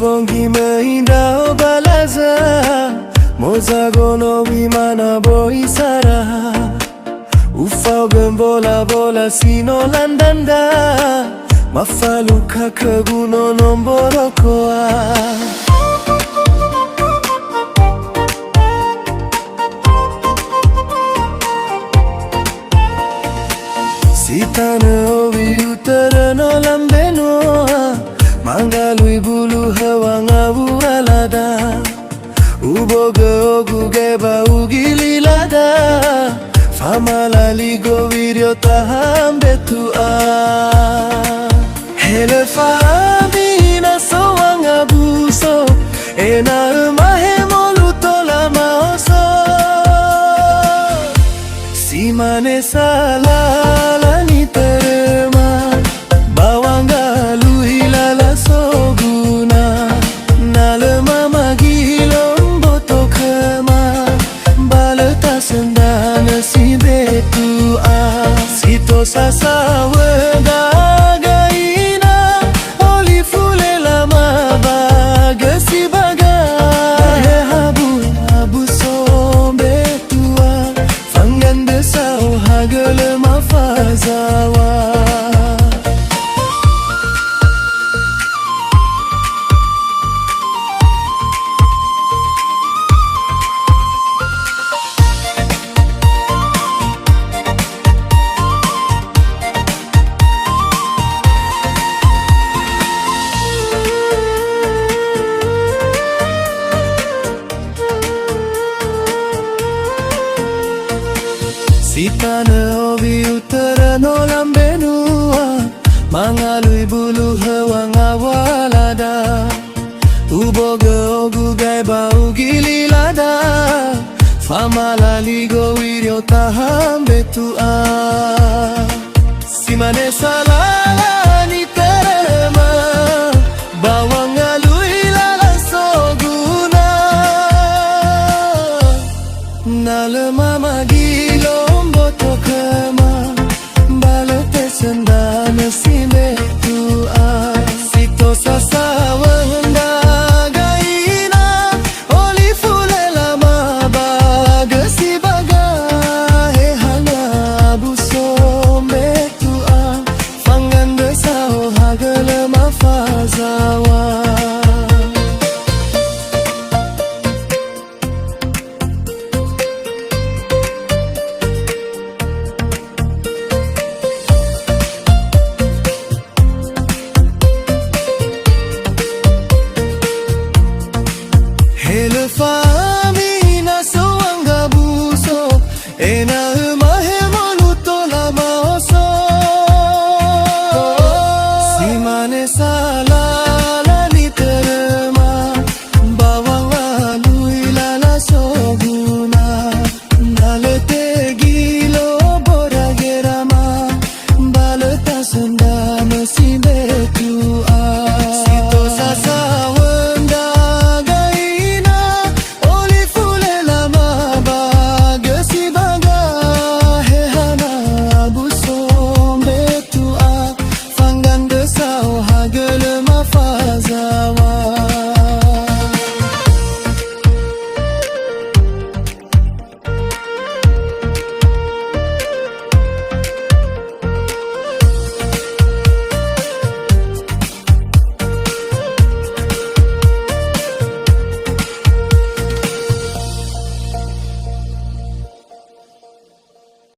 bongi meinda balaza moza gono wimana boy sara ufau bola bola sino landanda mafaluka kaguno nomborokoa Sitana owi utara no lambeno Mangalui bulu hawanga bualada Uboga ogugeba ugililada Famala ligo video tahambetua Hele famina soanga buso Ena umahe molutola maoso Simane salala ni terema Bawanga luhilala soguna Nalema magilombo tokema Baleta sendana si betua Sito sasa wenda gaina Oli fule lama baga si baga Habu so betua Fangande sao hagele mafazawa Sitana obi utara no lambenua Mangalui bulu hawanga walada Uboga ogugai ba ugililada Famala ligo wirio tahambetua Simane salala ni terema Bawanga luilala soguna Nalema